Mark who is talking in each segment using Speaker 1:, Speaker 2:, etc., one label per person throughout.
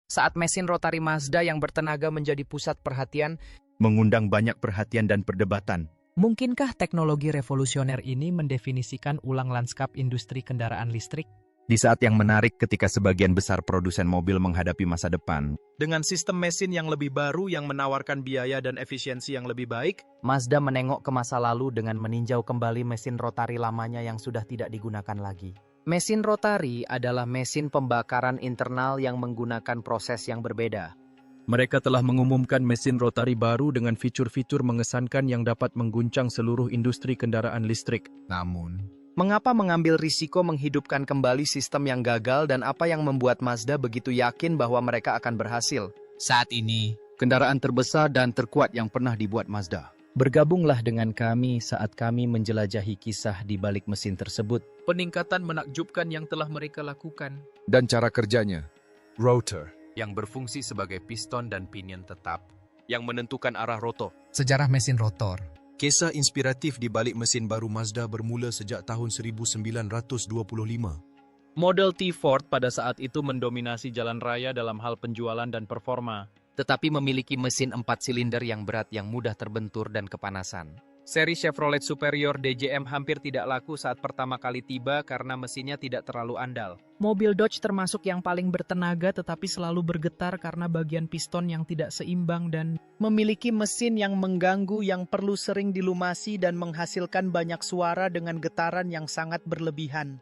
Speaker 1: Saat mesin rotari Mazda yang bertenaga menjadi pusat perhatian,
Speaker 2: mengundang banyak perhatian dan perdebatan.
Speaker 1: mungkinkah teknologi revolusioner ini mendefinisikan ulang lanskap industri kendaraan listrik?
Speaker 2: Di saat yang menarik ketika sebagian besar produsen mobil menghadapi masa depan,
Speaker 3: Dengan sistem mesin yang lebih baru yang menawarkan biaya dan efisiensi yang lebih baik,
Speaker 1: Mazda menengok ke masa lalu dengan meninjau kembali mesin rotari lamanya yang sudah tidak digunakan lagi. Mesin rotari adalah mesin pembakaran internal yang menggunakan proses yang berbeda.
Speaker 3: mereka telah mengumumkan mesin rotari baru dengan fitur-fitur mengesankan yang dapat mengguncang seluruh industri kendaraan listrik.
Speaker 2: namun,
Speaker 1: Mengapa mengambil risiko menghidupkan kembali sistem yang gagal dan apa yang membuat Mazda begitu yakin bahwa mereka akan berhasil?
Speaker 4: Saat ini,
Speaker 2: kendaraan terbesar dan terkuat yang pernah dibuat Mazda.
Speaker 1: Bergabunglah dengan kami saat kami menjelajahi kisah di balik mesin tersebut.
Speaker 3: Peningkatan menakjubkan yang telah mereka lakukan.
Speaker 2: Dan cara kerjanya.
Speaker 3: Rotor,
Speaker 5: yang berfungsi sebagai piston dan pinion tetap, yang menentukan arah rotor.
Speaker 4: sejarah mesin rotor.
Speaker 6: Kisah inspiratif di balik mesin baru Mazda bermula sejak tahun 1925.
Speaker 3: Model T Ford pada saat itu mendominasi jalan raya dalam hal penjualan dan performa.
Speaker 1: Tetapi memiliki mesin 4 silinder yang berat yang mudah terbentur dan kepanasan.
Speaker 3: Seri Chevrolet Superior DJM hampir tidak laku saat pertama kali tiba karena mesinnya tidak terlalu andal.
Speaker 7: Mobil Dodge termasuk yang paling bertenaga tetapi selalu bergetar karena bagian piston yang tidak seimbang dan memiliki mesin yang mengganggu yang perlu sering dilumasi dan menghasilkan banyak suara dengan getaran yang sangat berlebihan.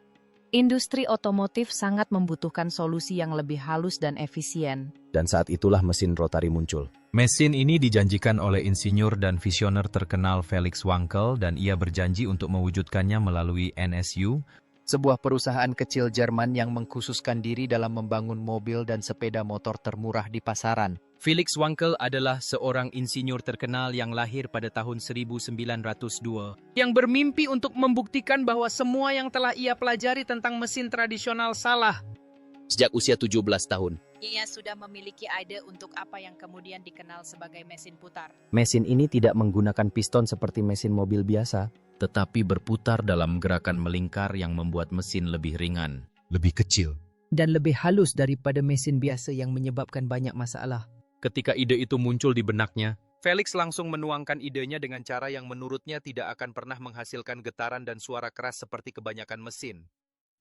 Speaker 8: Industri otomotif sangat membutuhkan solusi yang lebih halus dan efisien.
Speaker 9: Dan saat itulah mesin rotari muncul.
Speaker 5: Mesin ini dijanjikan oleh insinyur dan visioner terkenal Felix Wankel dan ia berjanji untuk mewujudkannya melalui NSU,
Speaker 1: Sebuah perusahaan kecil Jerman yang mengkhususkan diri dalam membangun mobil dan sepeda motor termurah di pasaran.
Speaker 3: Felix Wankel adalah seorang insinyur terkenal yang lahir pada tahun 1902, yang bermimpi untuk membuktikan bahwa semua yang telah ia pelajari tentang mesin tradisional salah.
Speaker 9: Sejak usia 17 tahun,
Speaker 8: Ia sudah memiliki ide untuk apa yang kemudian dikenal sebagai mesin putar.
Speaker 9: mesin ini tidak menggunakan piston seperti mesin mobil biasa.
Speaker 5: tetapi berputar dalam gerakan melingkar yang membuat mesin lebih ringan.
Speaker 6: Lebih kecil.
Speaker 7: Dan lebih halus daripada mesin biasa yang menyebabkan banyak masalah.
Speaker 3: Ketika ide itu muncul di benaknya, Felix langsung menuangkan idenya dengan cara yang menurutnya tidak akan pernah menghasilkan getaran dan suara keras seperti kebanyakan mesin.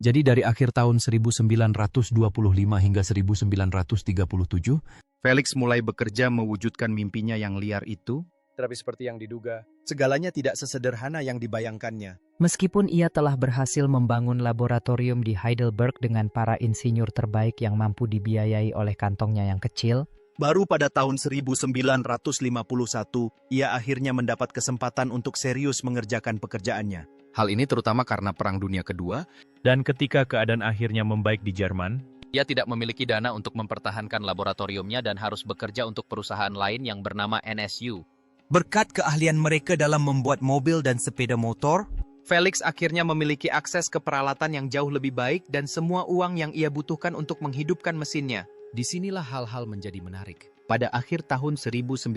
Speaker 5: Jadi dari akhir tahun 1925 hingga 1937,
Speaker 2: Felix mulai bekerja mewujudkan mimpinya yang liar itu.
Speaker 3: Tetapi seperti yang diduga, segalanya tidak sesederhana yang dibayangkannya.
Speaker 7: Meskipun ia telah berhasil membangun laboratorium di Heidelberg dengan para insinyur terbaik yang mampu dibiayai oleh kantongnya yang kecil,
Speaker 3: Baru pada tahun 1951, ia akhirnya mendapat kesempatan untuk serius mengerjakan pekerjaannya.
Speaker 5: hal ini terutama karena Perang Dunia Kedua,
Speaker 3: Dan ketika keadaan akhirnya membaik di Jerman,
Speaker 1: Ia tidak memiliki dana untuk mempertahankan laboratoriumnya dan harus bekerja untuk perusahaan lain yang bernama NSU.
Speaker 10: Berkat keahlian mereka dalam membuat mobil dan sepeda motor,
Speaker 3: Felix akhirnya memiliki akses ke peralatan yang jauh lebih baik dan semua uang yang ia butuhkan untuk menghidupkan mesinnya.
Speaker 5: disinilah hal-hal menjadi menarik.
Speaker 2: Pada akhir tahun 1957,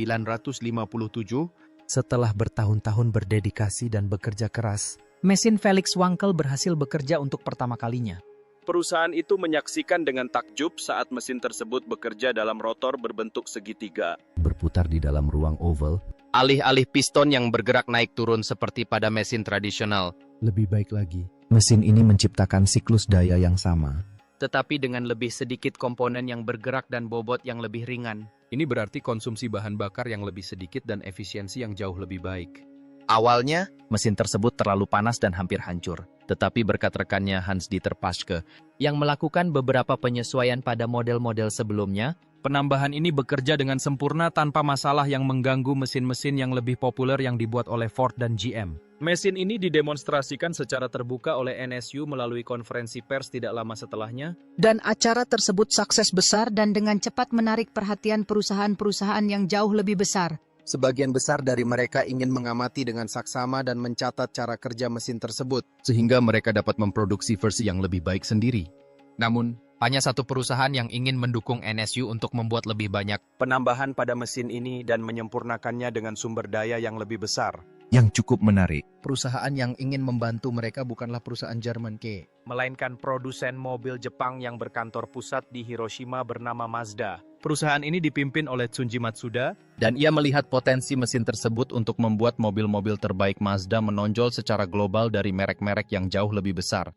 Speaker 9: Setelah bertahun-tahun berdedikasi dan bekerja keras,
Speaker 7: mesin Felix Wankel berhasil bekerja untuk pertama kalinya.
Speaker 3: Perusahaan itu menyaksikan dengan takjub saat mesin tersebut bekerja dalam rotor berbentuk segitiga.
Speaker 9: berputar di dalam ruang oval,
Speaker 1: Alih-alih piston yang bergerak naik turun seperti pada mesin tradisional,
Speaker 9: lebih baik lagi. Mesin ini menciptakan siklus daya yang sama.
Speaker 1: tetapi dengan lebih sedikit komponen yang bergerak dan bobot yang lebih ringan.
Speaker 5: Ini berarti konsumsi bahan bakar yang lebih sedikit dan efisiensi yang jauh lebih baik.
Speaker 1: Awalnya, mesin tersebut terlalu panas dan hampir hancur. Tetapi berkat rekannya Hans-Dieter Paschke, yang melakukan beberapa penyesuaian pada model-model sebelumnya,
Speaker 3: Penambahan ini bekerja dengan sempurna tanpa masalah yang mengganggu mesin-mesin yang lebih populer yang dibuat oleh Ford dan GM. Mesin ini didemonstrasikan secara terbuka oleh NSU melalui konferensi pers tidak lama setelahnya.
Speaker 7: Dan acara tersebut sukses besar dan dengan cepat menarik perhatian perusahaan-perusahaan yang jauh lebih besar.
Speaker 1: sebagian besar dari mereka ingin mengamati dengan saksama dan mencatat cara kerja mesin tersebut.
Speaker 5: Sehingga mereka dapat memproduksi versi yang lebih baik sendiri.
Speaker 1: Namun, hanya satu perusahaan yang ingin mendukung NSU untuk membuat lebih banyak.
Speaker 3: Penambahan pada mesin ini dan menyempurnakannya dengan sumber daya yang lebih besar.
Speaker 2: yang cukup menarik.
Speaker 1: Perusahaan yang ingin membantu mereka bukanlah perusahaan Jerman
Speaker 3: melainkan produsen mobil Jepang yang berkantor pusat di Hiroshima bernama Mazda. Perusahaan ini dipimpin oleh Tsunji Matsuda,
Speaker 1: dan ia melihat potensi mesin tersebut untuk membuat mobil-mobil terbaik Mazda menonjol secara global dari merek-merek yang jauh lebih besar.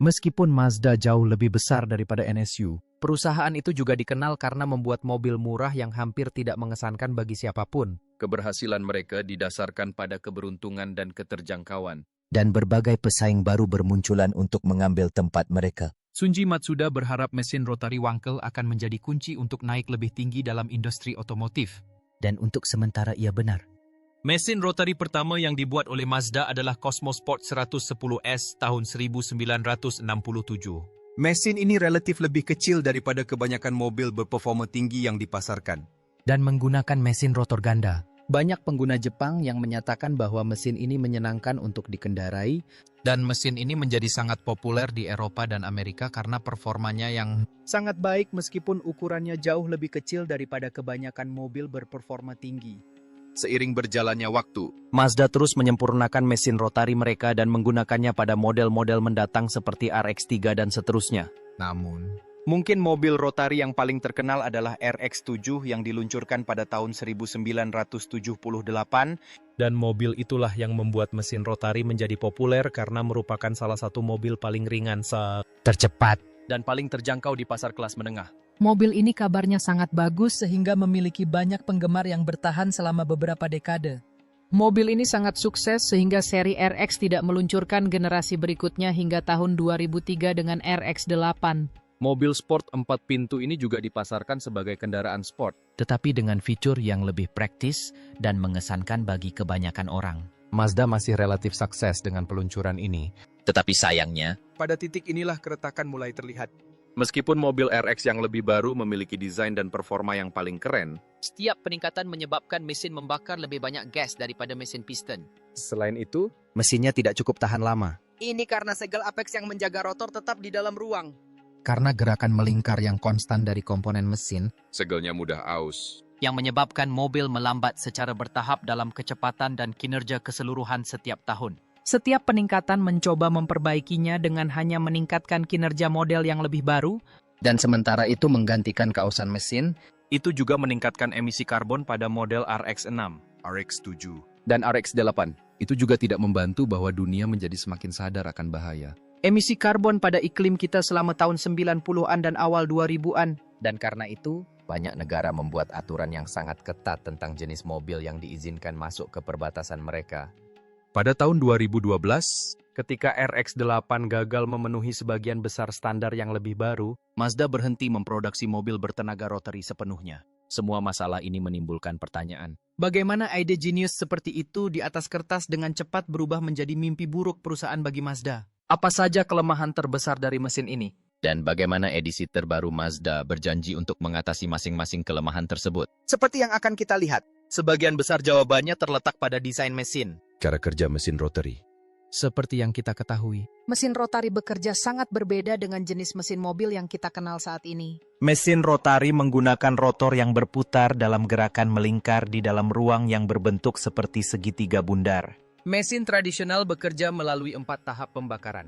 Speaker 9: Meskipun Mazda jauh lebih besar daripada NSU,
Speaker 1: Perusahaan itu juga dikenal karena membuat mobil murah yang hampir tidak mengesankan bagi siapapun.
Speaker 3: keberhasilan mereka didasarkan pada keberuntungan dan keterjangkauan.
Speaker 9: dan berbagai pesaing baru bermunculan untuk mengambil tempat mereka.
Speaker 3: Tsunji Matsuda berharap mesin rotari Wankel akan menjadi kunci untuk naik lebih tinggi dalam industri otomotif.
Speaker 9: Dan untuk sementara ia benar.
Speaker 3: Mesin rotari pertama yang dibuat oleh Mazda adalah Cosmosport 110S tahun 1967.
Speaker 6: Mesin ini relatif lebih kecil daripada kebanyakan mobil berperforma tinggi yang dipasarkan.
Speaker 9: Dan menggunakan mesin rotor ganda.
Speaker 1: Banyak pengguna Jepang yang menyatakan bahwa mesin ini menyenangkan untuk dikendarai,
Speaker 5: Dan mesin ini menjadi sangat populer di Eropa dan Amerika karena performanya yang
Speaker 7: Sangat baik meskipun ukurannya jauh lebih kecil daripada kebanyakan mobil berperforma tinggi.
Speaker 2: Seiring berjalannya waktu,
Speaker 1: Mazda terus menyempurnakan mesin rotari mereka dan menggunakannya pada model-model mendatang seperti RX-3 dan seterusnya.
Speaker 5: namun
Speaker 3: Mungkin mobil rotari yang paling terkenal adalah RX-7 yang diluncurkan pada tahun 1978, dan mobil itulah yang membuat mesin rotari menjadi populer karena merupakan salah satu mobil paling ringan
Speaker 9: Tercepat.
Speaker 3: dan paling terjangkau di pasar kelas menengah.
Speaker 8: Mobil ini kabarnya sangat bagus
Speaker 7: Sehingga memiliki banyak penggemar yang bertahan selama beberapa dekade.
Speaker 8: Mobil ini sangat sukses sehingga seri RX tidak meluncurkan generasi berikutnya hingga tahun 2003 dengan RX-8.
Speaker 3: Mobil sport 4 pintu ini juga dipasarkan sebagai kendaraan sport.
Speaker 9: Tetapi dengan fitur yang lebih praktis dan mengesankan bagi kebanyakan orang.
Speaker 5: Mazda masih relatif sukses dengan peluncuran ini.
Speaker 9: Tetapi sayangnya,
Speaker 6: Pada titik inilah keretakan mulai terlihat.
Speaker 3: Meskipun mobil RX yang lebih baru memiliki desain dan performa yang paling keren,
Speaker 1: Setiap peningkatan menyebabkan mesin membakar lebih banyak gas daripada mesin piston.
Speaker 3: selain itu,
Speaker 1: Mesinnya tidak cukup tahan lama.
Speaker 7: Ini karena segel apex yang menjaga rotor tetap di dalam ruang.
Speaker 9: karena gerakan melingkar yang konstan dari komponen mesin,
Speaker 2: segelnya mudah aus.
Speaker 1: Yang menyebabkan mobil melambat secara bertahap dalam kecepatan dan kinerja keseluruhan setiap tahun.
Speaker 8: Setiap peningkatan mencoba memperbaikinya dengan hanya meningkatkan kinerja model yang lebih baru,
Speaker 1: Dan sementara itu menggantikan keausan mesin,
Speaker 3: itu juga meningkatkan emisi karbon pada model RX-6
Speaker 6: RX-7.
Speaker 3: dan RX-8.
Speaker 5: Itu juga tidak membantu bahwa dunia menjadi semakin sadar akan bahaya.
Speaker 7: Emisi karbon pada iklim kita selama tahun 90-an dan awal 2000-an.
Speaker 1: dan karena itu, banyak negara membuat aturan yang sangat ketat tentang jenis mobil yang diizinkan masuk ke perbatasan mereka.
Speaker 3: Pada tahun 2012, ketika RX-8 gagal memenuhi sebagian besar standar yang lebih baru,
Speaker 1: Mazda berhenti memproduksi mobil bertenaga rotary sepenuhnya. Semua masalah ini menimbulkan pertanyaan.
Speaker 7: Bagaimana ide jenius seperti itu di atas kertas dengan cepat berubah menjadi mimpi buruk perusahaan bagi Mazda? Apa saja kelemahan terbesar dari mesin ini?
Speaker 1: Dan bagaimana edisi terbaru Mazda berjanji untuk mengatasi masing-masing kelemahan tersebut?
Speaker 7: Seperti yang akan kita lihat, sebagian besar jawabannya terletak pada desain mesin.
Speaker 6: Cara kerja mesin rotary.
Speaker 9: seperti yang kita ketahui.
Speaker 8: mesin rotari bekerja sangat berbeda dengan jenis mesin mobil yang kita kenal saat ini.
Speaker 10: Mesin rotari menggunakan rotor yang berputar dalam gerakan melingkar di dalam ruang yang berbentuk seperti segitiga bundar.
Speaker 7: Mesin tradisional bekerja melalui 4 tahap pembakaran.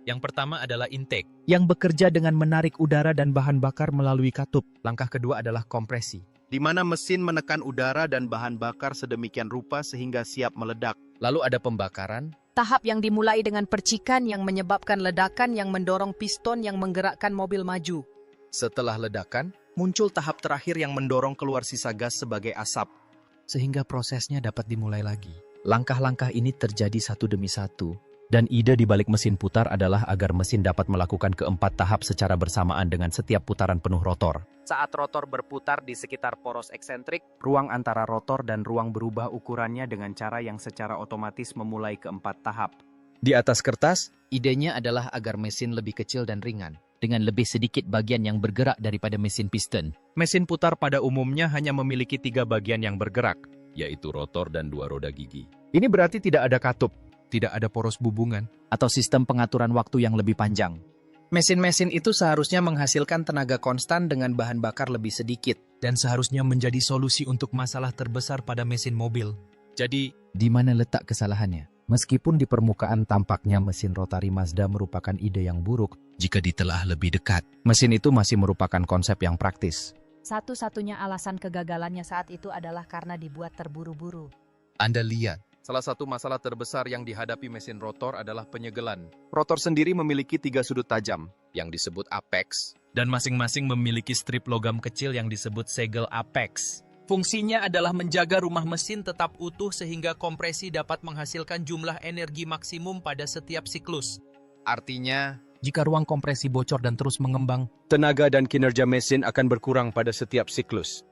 Speaker 3: yang pertama adalah intake.
Speaker 9: Yang bekerja dengan menarik udara dan bahan bakar melalui katup.
Speaker 3: Langkah kedua adalah kompresi, di mana mesin menekan udara dan bahan bakar sedemikian rupa sehingga siap meledak.
Speaker 1: Lalu ada pembakaran,
Speaker 8: Tahap yang dimulai dengan percikan yang menyebabkan ledakan yang mendorong piston yang menggerakkan mobil maju.
Speaker 3: Setelah ledakan, muncul tahap terakhir yang mendorong keluar sisa gas sebagai asap.
Speaker 9: Sehingga prosesnya dapat dimulai lagi. Langkah-langkah ini terjadi satu demi satu. Dan ide di balik mesin putar adalah agar mesin dapat melakukan keempat tahap secara bersamaan dengan setiap putaran penuh rotor.
Speaker 1: saat rotor berputar di sekitar poros eksentrik, ruang antara rotor dan ruang berubah ukurannya dengan cara yang secara otomatis memulai keempat tahap.
Speaker 3: Di atas kertas,
Speaker 1: Idenya adalah agar mesin lebih kecil dan ringan, dengan lebih sedikit bagian yang bergerak daripada mesin piston.
Speaker 3: mesin putar pada umumnya hanya memiliki 3 bagian yang bergerak.
Speaker 5: Yaitu rotor dan 2 roda gigi.
Speaker 3: Ini berarti tidak ada katup.
Speaker 5: Tidak ada poros bubungan.
Speaker 1: Atau sistem pengaturan waktu yang lebih panjang.
Speaker 7: Mesin-mesin itu seharusnya menghasilkan tenaga konstan dengan bahan bakar lebih sedikit.
Speaker 10: Dan seharusnya menjadi solusi untuk masalah terbesar pada mesin mobil.
Speaker 3: Jadi,
Speaker 9: Di mana letak kesalahannya? Meskipun di permukaan tampaknya mesin rotari Mazda merupakan ide yang buruk,
Speaker 4: jika ditelah lebih dekat.
Speaker 9: mesin itu masih merupakan konsep yang praktis.
Speaker 11: Satu-satunya alasan kegagalannya saat itu adalah karena dibuat terburu-buru.
Speaker 4: Anda lihat,
Speaker 3: salah satu masalah terbesar yang dihadapi mesin rotor adalah penyegelan.
Speaker 2: Rotor sendiri memiliki 3 sudut tajam, yang disebut apex.
Speaker 3: Dan masing-masing memiliki strip logam kecil yang disebut segel apex. Fungsinya adalah menjaga rumah mesin tetap utuh sehingga kompresi dapat menghasilkan jumlah energi maksimum pada setiap siklus.
Speaker 2: Artinya,
Speaker 9: Jika ruang kompresi bocor dan terus mengembang,
Speaker 6: Tenaga dan kinerja mesin akan berkurang pada setiap siklus.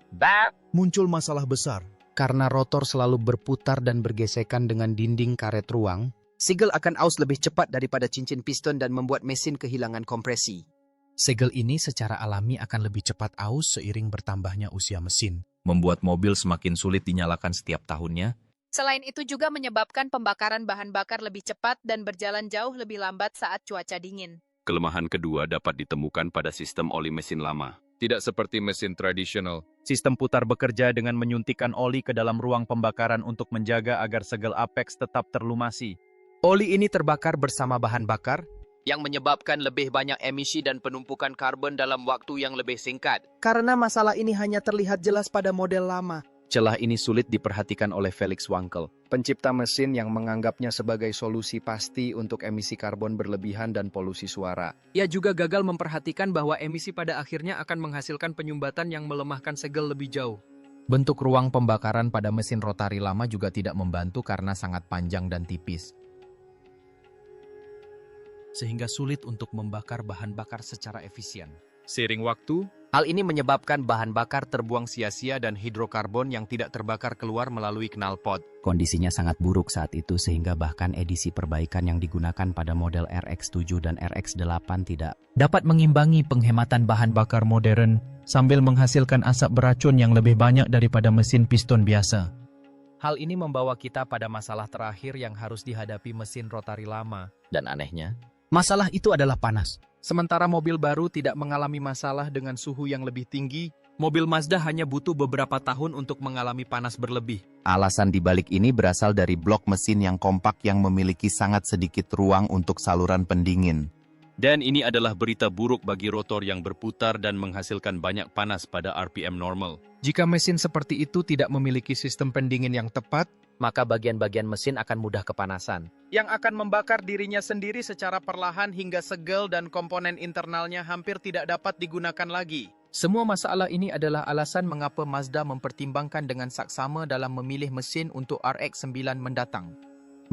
Speaker 6: Muncul masalah besar.
Speaker 1: Karena rotor selalu berputar dan bergesekan dengan dinding karet ruang, segel akan aus lebih cepat daripada cincin piston dan membuat mesin kehilangan kompresi.
Speaker 4: segel ini secara alami akan lebih cepat aus seiring bertambahnya usia mesin.
Speaker 5: Membuat mobil semakin sulit dinyalakan setiap tahunnya.
Speaker 8: Selain itu juga menyebabkan pembakaran bahan bakar lebih cepat dan berjalan jauh lebih lambat saat cuaca dingin.
Speaker 2: kelemahan kedua dapat ditemukan pada sistem oli mesin lama.
Speaker 3: Tidak seperti mesin tradisional.
Speaker 5: Sistem putar bekerja dengan menyuntikkan oli ke dalam ruang pembakaran untuk menjaga agar segel apex tetap terlumasi.
Speaker 1: Oli ini terbakar bersama bahan bakar, yang menyebabkan lebih banyak emisi dan penumpukan karbon dalam waktu yang lebih singkat. Karena masalah ini hanya terlihat jelas pada model lama. Celah ini sulit diperhatikan oleh Felix Wankel, pencipta mesin yang menganggapnya sebagai solusi pasti untuk emisi karbon berlebihan dan polusi suara. Ia juga gagal memperhatikan bahwa emisi pada akhirnya akan menghasilkan penyumbatan yang melemahkan segel lebih jauh. Bentuk ruang pembakaran pada mesin rotari lama juga tidak membantu karena sangat panjang dan tipis,
Speaker 3: Sehingga sulit untuk membakar bahan bakar secara efisien. Seiring waktu,
Speaker 1: hal ini menyebabkan bahan bakar terbuang sia-sia dan hidrokarbon yang tidak terbakar keluar melalui knalpot.
Speaker 9: Kondisinya sangat buruk saat itu sehingga bahkan edisi perbaikan yang digunakan pada model RX-7 dan RX-8 tidak dapat mengimbangi penghematan bahan bakar modern sambil menghasilkan asap beracun yang lebih banyak daripada mesin piston biasa.
Speaker 1: Hal ini membawa kita pada masalah terakhir yang harus dihadapi mesin rotari lama.
Speaker 9: Dan anehnya, masalah itu adalah panas.
Speaker 3: sementara mobil baru tidak mengalami masalah dengan suhu yang lebih tinggi, mobil Mazda hanya butuh beberapa tahun untuk mengalami panas berlebih.
Speaker 10: Alasan dibalik ini berasal dari blok mesin yang kompak yang memiliki sangat sedikit ruang untuk saluran pendingin.
Speaker 2: Dan ini adalah berita buruk bagi rotor yang berputar dan menghasilkan banyak panas pada RPM normal.
Speaker 3: Jika mesin seperti itu tidak memiliki sistem pendingin yang tepat,
Speaker 1: maka bagian-bagian mesin akan mudah kepanasan,
Speaker 7: yang akan membakar dirinya sendiri secara perlahan hingga segel dan komponen internalnya hampir tidak dapat digunakan lagi.
Speaker 1: Semua masalah ini adalah alasan mengapa Mazda mempertimbangkan dengan saksama dalam memilih mesin untuk RX-9 mendatang.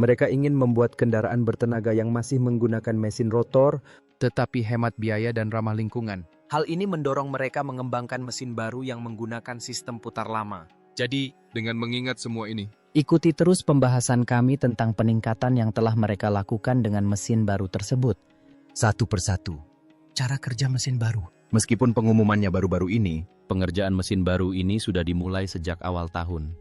Speaker 6: Mereka ingin membuat kendaraan bertenaga yang masih menggunakan mesin rotor,
Speaker 3: tetapi hemat biaya dan ramah lingkungan.
Speaker 1: Hal ini mendorong mereka mengembangkan mesin baru yang menggunakan sistem putar lama.
Speaker 3: Jadi, dengan mengingat semua ini,
Speaker 9: ikuti terus pembahasan kami tentang peningkatan yang telah mereka lakukan dengan mesin baru tersebut.
Speaker 4: Satu persatu. Cara kerja mesin baru.
Speaker 2: Meskipun pengumumannya baru-baru ini, pengerjaan mesin baru ini sudah dimulai sejak awal tahun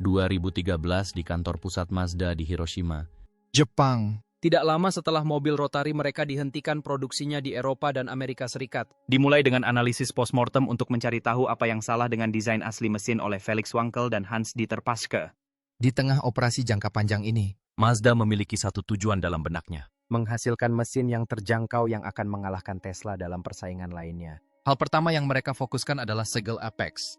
Speaker 2: 2013 di kantor pusat Mazda di Hiroshima,
Speaker 4: Jepang.
Speaker 3: tidak lama setelah mobil rotari mereka dihentikan produksinya di Eropa dan Amerika Serikat.
Speaker 5: Dimulai dengan analisis postmortem untuk mencari tahu apa yang salah dengan desain asli mesin oleh Felix Wankel dan Hans-Dieter Paschke.
Speaker 4: Di tengah operasi jangka panjang ini,
Speaker 5: Mazda memiliki satu tujuan dalam benaknya.
Speaker 1: Menghasilkan mesin yang terjangkau yang akan mengalahkan Tesla dalam persaingan lainnya.
Speaker 3: Hal pertama yang mereka fokuskan adalah segel apex.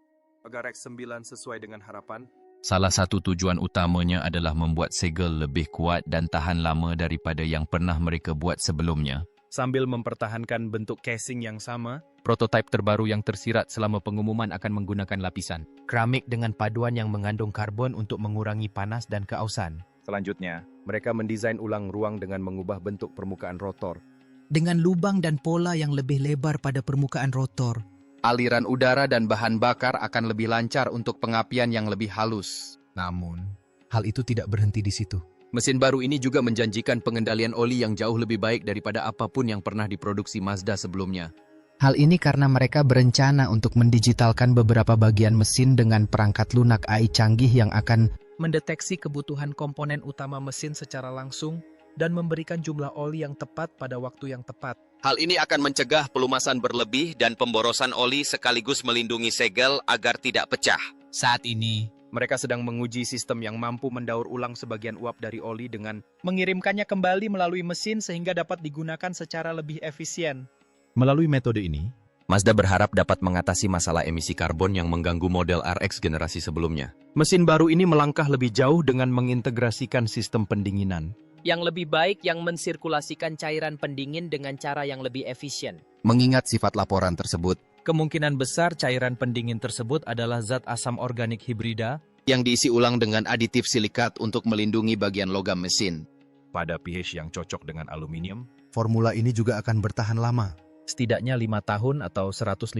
Speaker 6: agar X9 sesuai dengan harapan.
Speaker 5: Salah satu tujuan utamanya adalah membuat segel lebih kuat dan tahan lama daripada yang pernah mereka buat sebelumnya.
Speaker 3: Sambil mempertahankan bentuk casing yang sama, prototipe terbaru yang tersirat selama pengumuman akan menggunakan lapisan
Speaker 1: Keramik dengan paduan yang mengandung karbon untuk mengurangi panas dan keausan.
Speaker 6: Selanjutnya, mereka mendesain ulang ruang dengan mengubah bentuk permukaan rotor.
Speaker 7: Dengan lubang dan pola yang lebih lebar pada permukaan rotor.
Speaker 1: Aliran udara dan bahan bakar akan lebih lancar untuk pengapian yang lebih halus.
Speaker 4: namun, hal itu tidak berhenti di situ.
Speaker 1: Mesin baru ini juga menjanjikan pengendalian oli yang jauh lebih baik daripada apapun yang pernah diproduksi Mazda sebelumnya.
Speaker 7: Hal ini karena mereka berencana untuk mendigitalkan beberapa bagian mesin dengan perangkat lunak AI canggih yang akan mendeteksi kebutuhan komponen utama mesin secara langsung dan memberikan jumlah oli yang tepat pada waktu yang tepat.
Speaker 10: Hal ini akan mencegah pelumasan berlebih dan pemborosan oli sekaligus melindungi segel agar tidak pecah.
Speaker 4: Saat ini,
Speaker 3: Mereka sedang menguji sistem yang mampu mendaur ulang sebagian uap dari oli dengan
Speaker 7: Mengirimkannya kembali melalui mesin sehingga dapat digunakan secara lebih efisien.
Speaker 5: Melalui metode ini,
Speaker 2: Mazda berharap dapat mengatasi masalah emisi karbon yang mengganggu model RX generasi sebelumnya. Mesin baru ini melangkah lebih jauh dengan mengintegrasikan sistem pendinginan.
Speaker 1: Yang lebih baik yang mensirkulasikan cairan pendingin dengan cara yang lebih efisien.
Speaker 9: Mengingat sifat laporan tersebut,
Speaker 3: kemungkinan besar cairan pendingin tersebut adalah zat asam organik hibrida
Speaker 1: yang diisi ulang dengan aditif silikat untuk melindungi bagian logam mesin.
Speaker 5: pada pH yang cocok dengan aluminium,
Speaker 6: Formula ini juga akan bertahan lama.
Speaker 4: Setidaknya 5 tahun atau 150.000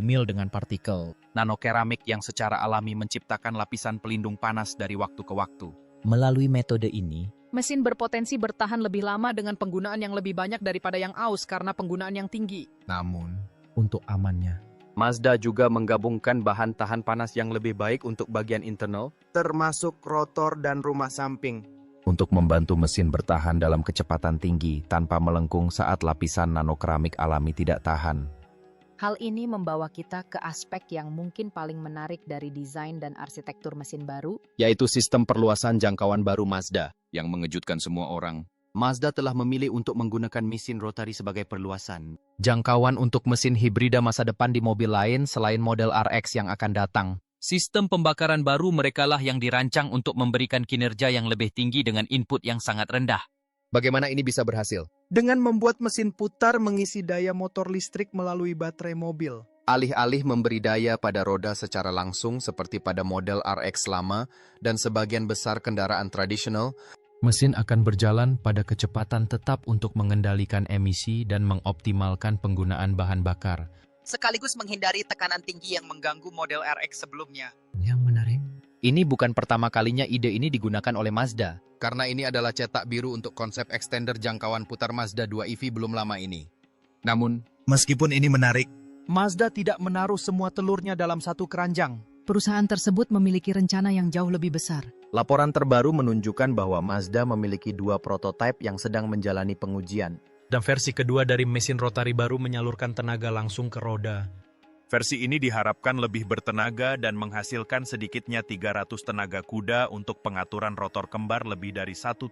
Speaker 4: mil dengan partikel.
Speaker 3: nanokeramik yang secara alami menciptakan lapisan pelindung panas dari waktu ke waktu.
Speaker 9: melalui metode ini,
Speaker 8: Mesin berpotensi bertahan lebih lama dengan penggunaan yang lebih banyak daripada yang aus karena penggunaan yang tinggi.
Speaker 6: Namun,
Speaker 4: Untuk amannya,
Speaker 1: Mazda juga menggabungkan bahan tahan panas yang lebih baik untuk bagian internal, termasuk rotor dan rumah samping.
Speaker 2: Untuk membantu mesin bertahan dalam kecepatan tinggi tanpa melengkung saat lapisan nanokeramik alami tidak tahan.
Speaker 11: Hal ini membawa kita ke aspek yang mungkin paling menarik dari desain dan arsitektur mesin baru,
Speaker 1: Yaitu sistem perluasan jangkauan baru Mazda, yang mengejutkan semua orang. Mazda telah memilih untuk menggunakan mesin rotari sebagai perluasan.
Speaker 9: jangkauan untuk mesin hibrida masa depan di mobil lain selain model RX yang akan datang.
Speaker 3: Sistem pembakaran baru merekalah yang dirancang untuk memberikan kinerja yang lebih tinggi dengan input yang sangat rendah.
Speaker 1: Bagaimana ini bisa berhasil?
Speaker 7: Dengan membuat mesin putar mengisi daya motor listrik melalui baterai mobil.
Speaker 1: Alih-alih memberi daya pada roda secara langsung seperti pada model RX lama dan sebagian besar kendaraan tradisional,
Speaker 4: mesin akan berjalan pada kecepatan tetap untuk mengendalikan emisi dan mengoptimalkan penggunaan bahan bakar.
Speaker 7: Sekaligus menghindari tekanan tinggi yang mengganggu model RX sebelumnya.
Speaker 4: Yang menarik,
Speaker 9: Ini bukan pertama kalinya ide ini digunakan oleh Mazda.
Speaker 1: karena ini adalah cetak biru untuk konsep extender jangkauan putar Mazda 2 EV belum lama ini. Namun,
Speaker 6: meskipun ini menarik,
Speaker 7: Mazda tidak menaruh semua telurnya dalam satu keranjang.
Speaker 11: perusahaan tersebut memiliki rencana yang jauh lebih besar.
Speaker 9: Laporan terbaru menunjukkan bahwa Mazda memiliki 2 prototipe yang sedang menjalani pengujian.
Speaker 3: Dan versi kedua dari mesin rotari baru menyalurkan tenaga langsung ke roda.
Speaker 5: versi ini diharapkan lebih bertenaga dan menghasilkan sedikitnya 300 tenaga kuda untuk pengaturan rotor kembar lebih dari 1.5.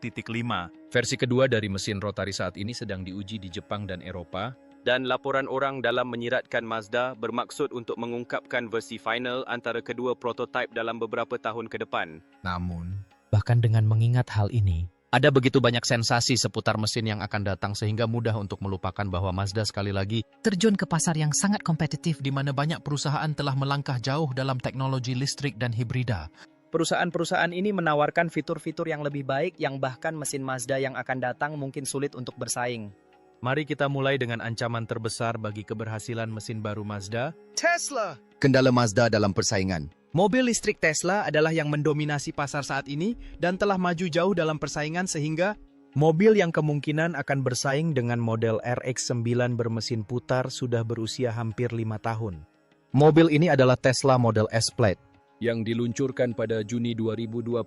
Speaker 3: Versi kedua dari mesin rotari saat ini sedang diuji di Jepang dan Eropa. Dan laporan orang dalam menyiratkan Mazda bermaksud untuk mengungkapkan versi final antara kedua prototipe dalam beberapa tahun ke depan.
Speaker 6: namun,
Speaker 4: bahkan dengan mengingat hal ini,
Speaker 9: Ada begitu banyak sensasi seputar mesin yang akan datang sehingga mudah untuk melupakan bahwa Mazda sekali lagi
Speaker 11: Terjun ke pasar yang sangat kompetitif.
Speaker 4: di mana banyak perusahaan telah melangkah jauh dalam teknologi listrik dan hibrida.
Speaker 7: Perusahaan-perusahaan ini menawarkan fitur-fitur yang lebih baik yang bahkan mesin Mazda yang akan datang mungkin sulit untuk bersaing.
Speaker 3: Mari kita mulai dengan ancaman terbesar bagi keberhasilan mesin baru Mazda.
Speaker 7: Tesla!
Speaker 1: kendala Mazda dalam persaingan.
Speaker 7: Mobil listrik Tesla adalah yang mendominasi pasar saat ini dan telah maju jauh dalam persaingan sehingga mobil yang kemungkinan akan bersaing dengan model RX-9 bermesin putar sudah berusia hampir 5 tahun.
Speaker 9: mobil ini adalah Tesla Model S-Plaid.
Speaker 3: Yang diluncurkan pada Juni 2021.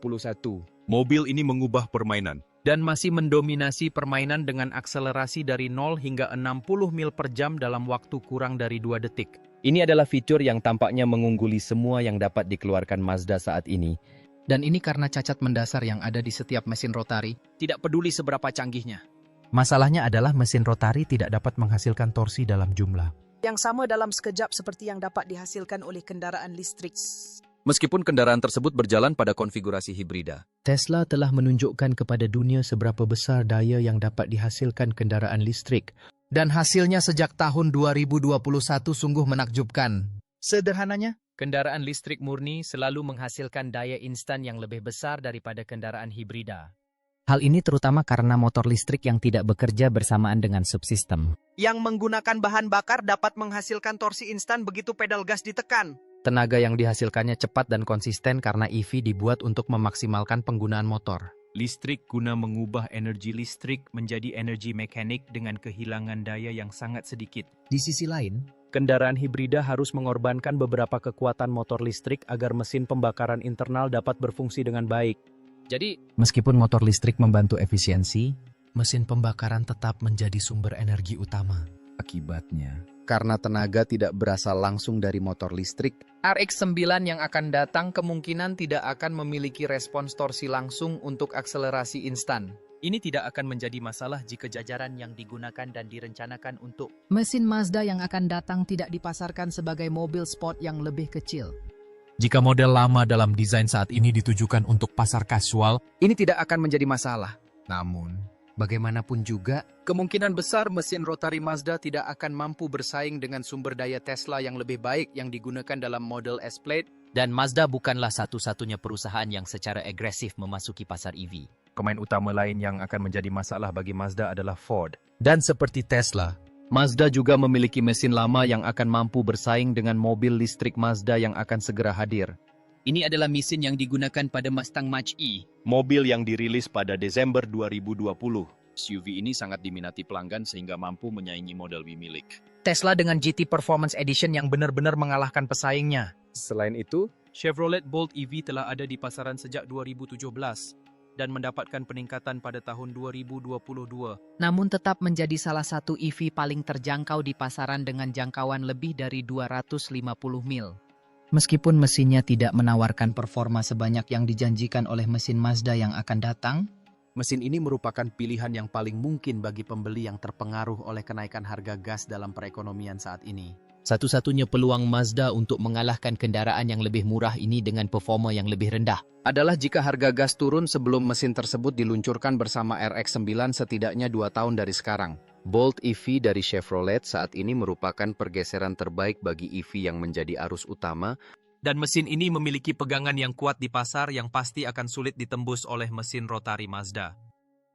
Speaker 5: Mobil ini mengubah permainan.
Speaker 3: Dan masih mendominasi permainan dengan akselerasi dari 0 hingga 60 mil per jam dalam waktu kurang dari 2 detik.
Speaker 9: Ini adalah fitur yang tampaknya mengungguli semua yang dapat dikeluarkan Mazda saat ini.
Speaker 7: Dan ini karena cacat mendasar yang ada di setiap mesin rotari, tidak peduli seberapa canggihnya.
Speaker 4: Masalahnya adalah mesin rotari tidak dapat menghasilkan torsi dalam jumlah.
Speaker 7: Yang sama dalam sekejap seperti yang dapat dihasilkan oleh kendaraan listrik.
Speaker 1: Meskipun kendaraan tersebut berjalan pada konfigurasi hibrida.
Speaker 4: Tesla telah menunjukkan kepada dunia seberapa besar daya yang dapat dihasilkan kendaraan listrik.
Speaker 7: Dan hasilnya sejak tahun 2021 sungguh menakjubkan. Sederhananya,
Speaker 3: Kendaraan listrik murni selalu menghasilkan daya instan yang lebih besar daripada kendaraan hibrida.
Speaker 11: Hal ini terutama karena motor listrik yang tidak bekerja bersamaan dengan subsistem.
Speaker 7: yang menggunakan bahan bakar dapat menghasilkan torsi instan begitu pedal gas ditekan.
Speaker 9: Tenaga yang dihasilkannya cepat dan konsisten karena EV dibuat untuk memaksimalkan penggunaan motor.
Speaker 5: Listrik guna mengubah energi listrik menjadi energi mekanik dengan kehilangan daya yang sangat sedikit.
Speaker 4: Di sisi lain,
Speaker 3: Kendaraan hibrida harus mengorbankan beberapa kekuatan motor listrik agar mesin pembakaran internal dapat berfungsi dengan baik. Jadi,
Speaker 4: meskipun motor listrik membantu efisiensi, mesin pembakaran tetap menjadi sumber energi utama.
Speaker 5: Akibatnya,
Speaker 1: karena tenaga tidak berasal langsung dari motor listrik. RX-9 yang akan datang kemungkinan tidak akan memiliki respons torsi langsung untuk akselerasi instan.
Speaker 3: Ini tidak akan menjadi masalah jika jajaran yang digunakan dan direncanakan untuk
Speaker 8: Mesin Mazda yang akan datang tidak dipasarkan sebagai mobil sport yang lebih kecil.
Speaker 4: Jika model lama dalam desain saat ini ditujukan untuk pasar kasual,
Speaker 1: Ini tidak akan menjadi masalah. Namun, bagaimanapun juga, kemungkinan besar mesin rotari Mazda tidak akan mampu bersaing dengan sumber daya Tesla yang lebih baik yang digunakan dalam model S-Plate.
Speaker 9: Dan Mazda bukanlah satu-satunya perusahaan yang secara agresif memasuki pasar EV.
Speaker 2: Pemain utama lain yang akan menjadi masalah bagi Mazda adalah Ford.
Speaker 1: Dan seperti Tesla, Mazda juga memiliki mesin lama yang akan mampu bersaing dengan mobil listrik Mazda yang akan segera hadir.
Speaker 12: Ini adalah mesin yang digunakan pada Mustang Mach-E.
Speaker 5: Mobil yang dirilis pada Desember 2020.
Speaker 2: SUV ini sangat diminati pelanggan sehingga mampu menyaingi model W milik.
Speaker 7: Tesla dengan GT Performance Edition yang benar-benar mengalahkan pesaingnya.
Speaker 1: Selain itu,
Speaker 3: Chevrolet Bolt EV telah ada di pasaran sejak 2017 dan mendapatkan peningkatan pada tahun 2022.
Speaker 11: Namun tetap menjadi salah satu EV paling terjangkau di pasaran dengan jangkauan lebih dari 250 mil.
Speaker 7: Meskipun mesinnya tidak menawarkan performa sebanyak yang dijanjikan oleh mesin Mazda yang akan datang,
Speaker 1: mesin ini merupakan pilihan yang paling mungkin bagi pembeli yang terpengaruh oleh kenaikan harga gas dalam perekonomian saat ini.
Speaker 9: Satu-satunya peluang Mazda untuk mengalahkan kendaraan yang lebih murah ini dengan performa yang lebih rendah
Speaker 1: adalah jika harga gas turun sebelum mesin tersebut diluncurkan bersama RX-9 setidaknya 2 tahun dari sekarang. Bolt EV dari Chevrolet saat ini merupakan pergeseran terbaik bagi EV yang menjadi arus utama.
Speaker 3: Dan mesin ini memiliki pegangan yang kuat di pasar yang pasti akan sulit ditembus oleh mesin rotari Mazda.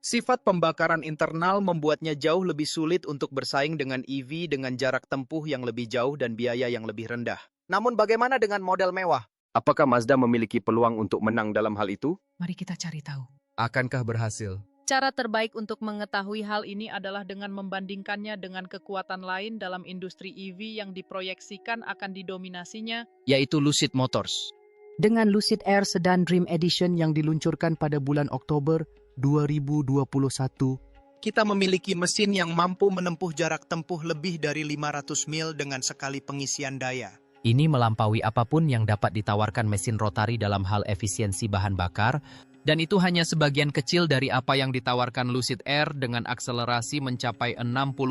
Speaker 1: Sifat pembakaran internal membuatnya jauh lebih sulit untuk bersaing dengan EV dengan jarak tempuh yang lebih jauh dan biaya yang lebih rendah. Namun bagaimana dengan model mewah? Apakah Mazda memiliki peluang untuk menang dalam hal itu?
Speaker 11: Mari kita cari tahu.
Speaker 1: Akankah berhasil?
Speaker 8: Cara terbaik untuk mengetahui hal ini adalah dengan membandingkannya dengan kekuatan lain dalam industri EV yang diproyeksikan akan didominasinya,
Speaker 1: Yaitu Lucid Motors.
Speaker 7: dengan Lucid Air Sedan Dream Edition yang diluncurkan pada bulan Oktober 2021, kita memiliki mesin yang mampu menempuh jarak tempuh lebih dari 500 mil dengan sekali pengisian daya.
Speaker 9: Ini melampaui apapun yang dapat ditawarkan mesin rotari dalam hal efisiensi bahan bakar,
Speaker 3: Dan itu hanya sebagian kecil dari apa yang ditawarkan Lucid Air dengan akselerasi mencapai 60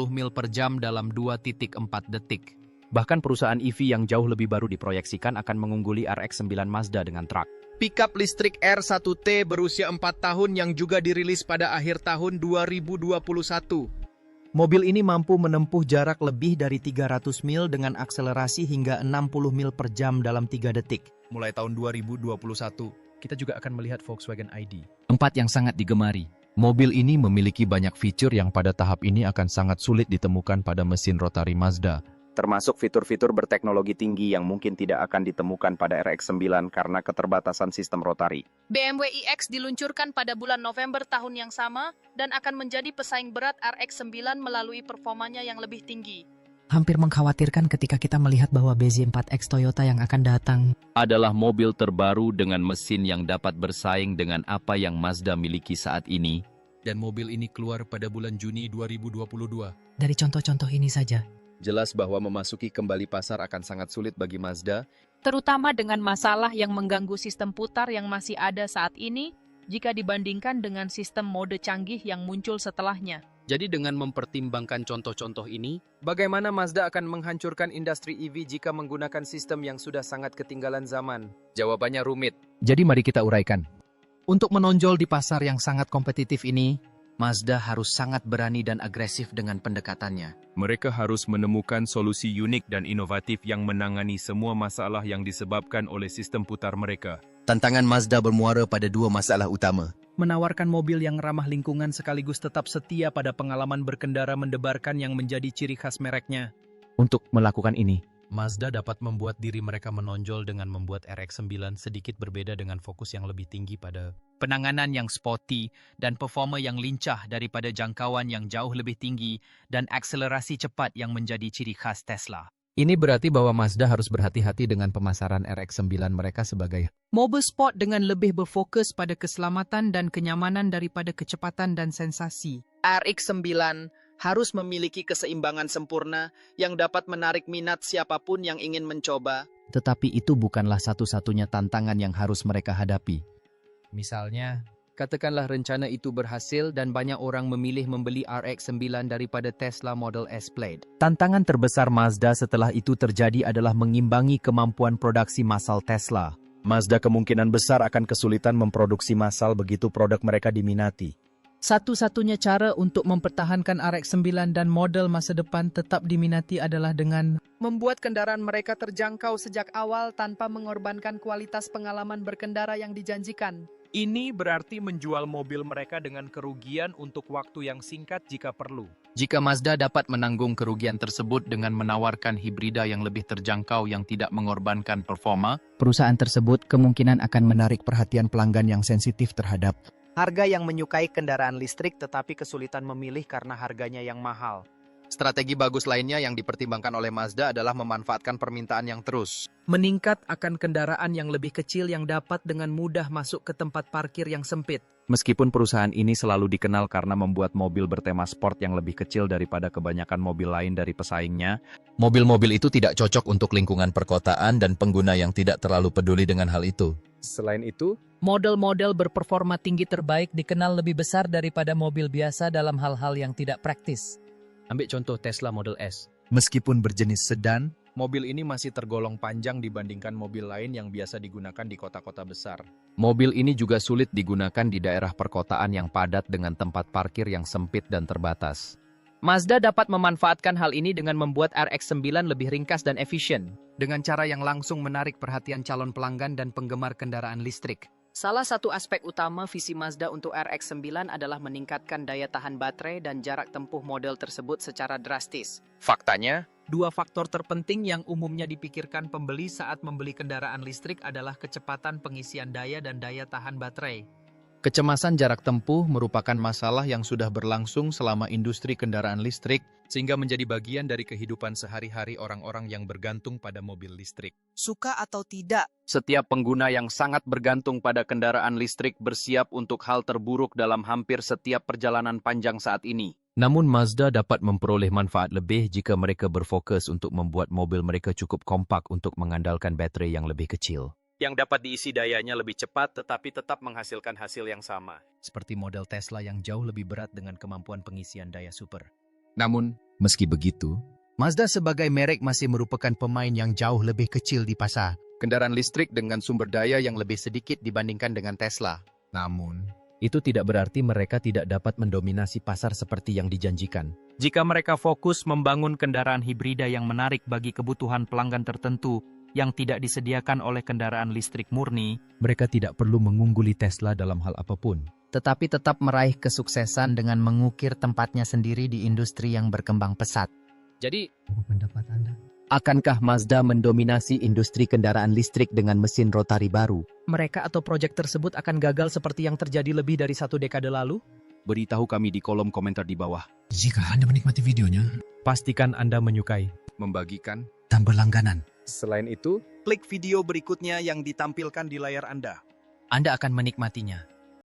Speaker 3: mil per jam dalam 2.4 detik.
Speaker 9: Bahkan perusahaan EV yang jauh lebih baru diproyeksikan akan mengungguli RX-9 Mazda dengan truk.
Speaker 1: Pickup listrik R1T berusia 4 tahun yang juga dirilis pada akhir tahun 2021. Mobil ini mampu menempuh jarak lebih dari 300 mil dengan akselerasi hingga 60 mil per jam dalam 3 detik.
Speaker 2: Mulai tahun 2021, kita juga akan melihat Volkswagen ID.
Speaker 9: 4 yang sangat digemari.
Speaker 4: Mobil ini memiliki banyak fitur yang pada tahap ini akan sangat sulit ditemukan pada mesin rotari Mazda.
Speaker 1: Termasuk fitur-fitur berteknologi tinggi yang mungkin tidak akan ditemukan pada RX-9 karena keterbatasan sistem rotari.
Speaker 8: BMW iX diluncurkan pada bulan November tahun yang sama dan akan menjadi pesaing berat RX-9 melalui performanya yang lebih tinggi.
Speaker 7: Hampir mengkhawatirkan ketika kita melihat bahwa BZ4X Toyota yang akan datang
Speaker 2: Adalah mobil terbaru dengan mesin yang dapat bersaing dengan apa yang Mazda miliki saat ini.
Speaker 4: Dan mobil ini keluar pada bulan Juni 2022.
Speaker 7: dari contoh-contoh ini saja.
Speaker 1: Jelas bahwa memasuki kembali pasar akan sangat sulit bagi Mazda.
Speaker 8: Terutama dengan masalah yang mengganggu sistem putar yang masih ada saat ini jika dibandingkan dengan sistem mode canggih yang muncul setelahnya.
Speaker 1: Jadi dengan mempertimbangkan contoh-contoh ini, bagaimana Mazda akan menghancurkan industri EV jika menggunakan sistem yang sudah sangat ketinggalan zaman? Jawabannya rumit.
Speaker 9: Jadi mari kita uraikan.
Speaker 7: Untuk menonjol di pasar yang sangat kompetitif ini,
Speaker 1: Mazda harus sangat berani dan agresif dengan pendekatannya.
Speaker 5: Mereka harus menemukan solusi unik dan inovatif yang menangani semua masalah yang disebabkan oleh sistem putar mereka.
Speaker 1: Tantangan Mazda bermuara pada 2 masalah utama.
Speaker 7: menawarkan mobil yang ramah lingkungan sekaligus tetap setia pada pengalaman berkendara mendebarkan yang menjadi ciri khas mereknya.
Speaker 9: Untuk melakukan ini,
Speaker 4: Mazda dapat membuat diri mereka menonjol dengan membuat RX-9 sedikit berbeda dengan fokus yang lebih tinggi pada
Speaker 3: Penanganan yang sporty dan performa yang lincah daripada jangkauan yang jauh lebih tinggi dan akselerasi cepat yang menjadi ciri khas Tesla.
Speaker 4: Ini berarti bahwa Mazda harus berhati-hati dengan pemasaran RX-9 mereka sebagai
Speaker 7: Mobil sport dengan lebih berfokus pada keselamatan dan kenyamanan daripada kecepatan dan sensasi.
Speaker 1: RX-9 harus memiliki keseimbangan sempurna yang dapat menarik minat siapapun yang ingin mencoba.
Speaker 9: Tetapi itu bukanlah satu-satunya tantangan yang harus mereka hadapi.
Speaker 1: Misalnya, katakanlah rencana itu berhasil dan banyak orang memilih membeli RX-9 daripada Tesla Model S Plaid.
Speaker 9: Tantangan terbesar Mazda setelah itu terjadi adalah mengimbangi kemampuan produksi massal Tesla. Mazda kemungkinan besar akan kesulitan memproduksi massal begitu produk mereka diminati.
Speaker 7: Satu-satunya cara untuk mempertahankan RX-9 dan model masa depan tetap diminati adalah dengan membuat kendaraan mereka terjangkau sejak awal tanpa mengorbankan kualitas pengalaman berkendara yang dijanjikan.
Speaker 3: Ini berarti menjual mobil mereka dengan kerugian untuk waktu yang singkat jika perlu.
Speaker 2: Jika Mazda dapat menanggung kerugian tersebut dengan menawarkan hibrida yang lebih terjangkau yang tidak mengorbankan performa,
Speaker 9: Perusahaan tersebut kemungkinan akan menarik perhatian pelanggan yang sensitif terhadap
Speaker 1: Harga yang menyukai kendaraan listrik tetapi kesulitan memilih karena harganya yang mahal. Strategi bagus lainnya yang dipertimbangkan oleh Mazda adalah memanfaatkan permintaan yang terus
Speaker 7: Meningkat akan kendaraan yang lebih kecil yang dapat dengan mudah masuk ke tempat parkir yang sempit.
Speaker 2: meskipun perusahaan ini selalu dikenal karena membuat mobil bertema sport yang lebih kecil daripada kebanyakan mobil lain dari pesaingnya,
Speaker 13: Mobil-mobil itu tidak cocok untuk lingkungan perkotaan dan pengguna yang tidak terlalu peduli dengan hal itu.
Speaker 3: Selain itu,
Speaker 11: model-model berperforma tinggi terbaik dikenal lebih besar daripada mobil biasa dalam hal-hal yang tidak praktis.
Speaker 3: ambil contoh Tesla Model S.
Speaker 6: Meskipun berjenis sedan,
Speaker 3: Mobil ini masih tergolong panjang dibandingkan mobil lain yang biasa digunakan di kota-kota besar.
Speaker 2: mobil ini juga sulit digunakan di daerah perkotaan yang padat dengan tempat parkir yang sempit dan terbatas.
Speaker 1: Mazda dapat memanfaatkan hal ini dengan membuat RX-9 lebih ringkas dan efisien, dengan cara yang langsung menarik perhatian calon pelanggan dan penggemar kendaraan listrik. Salah satu aspek utama visi Mazda untuk RX-9 adalah meningkatkan daya tahan baterai dan jarak tempuh model tersebut secara drastis. Faktanya,
Speaker 7: Dua faktor terpenting yang umumnya dipikirkan pembeli saat membeli kendaraan listrik adalah kecepatan pengisian daya dan daya tahan baterai.
Speaker 1: kecemasan jarak tempuh merupakan masalah yang sudah berlangsung selama industri kendaraan listrik,
Speaker 3: Sehingga menjadi bagian dari kehidupan sehari-hari orang-orang yang bergantung pada mobil listrik.
Speaker 7: Suka atau tidak,
Speaker 2: Setiap pengguna yang sangat bergantung pada kendaraan listrik bersiap untuk hal terburuk dalam hampir setiap perjalanan panjang saat ini.
Speaker 9: Namun Mazda dapat memperoleh manfaat lebih jika mereka berfokus untuk membuat mobil mereka cukup kompak untuk mengandalkan baterai yang lebih kecil.
Speaker 3: Yang dapat diisi dayanya lebih cepat tetapi tetap menghasilkan hasil yang sama.
Speaker 1: seperti model Tesla yang jauh lebih berat dengan kemampuan pengisian daya super.
Speaker 2: Namun,
Speaker 6: meski begitu,
Speaker 1: Mazda sebagai merek masih merupakan pemain yang jauh lebih kecil di pasar.
Speaker 2: kendaraan listrik dengan sumber daya yang lebih sedikit dibandingkan dengan Tesla.
Speaker 6: namun,
Speaker 9: Itu tidak berarti mereka tidak dapat mendominasi pasar seperti yang dijanjikan.
Speaker 10: Jika mereka fokus membangun kendaraan hibrida yang menarik bagi kebutuhan pelanggan tertentu yang tidak disediakan oleh kendaraan listrik murni,
Speaker 9: Mereka tidak perlu mengungguli Tesla dalam hal apapun.
Speaker 11: Tetapi tetap meraih kesuksesan dengan mengukir tempatnya sendiri di industri yang berkembang pesat.
Speaker 3: Jadi,
Speaker 9: Pendapat Anda? Akankah Mazda mendominasi industri kendaraan listrik dengan mesin rotari baru?
Speaker 7: mereka atau proyek tersebut akan gagal seperti yang terjadi lebih dari 1 dekade lalu?
Speaker 2: Beritahu kami di kolom komentar di bawah.
Speaker 6: jika Anda menikmati videonya,
Speaker 3: pastikan Anda menyukai.
Speaker 2: Membagikan.
Speaker 6: dan berlangganan,
Speaker 3: Selain itu, klik video berikutnya yang ditampilkan di layar Anda.
Speaker 11: Anda akan menikmatinya.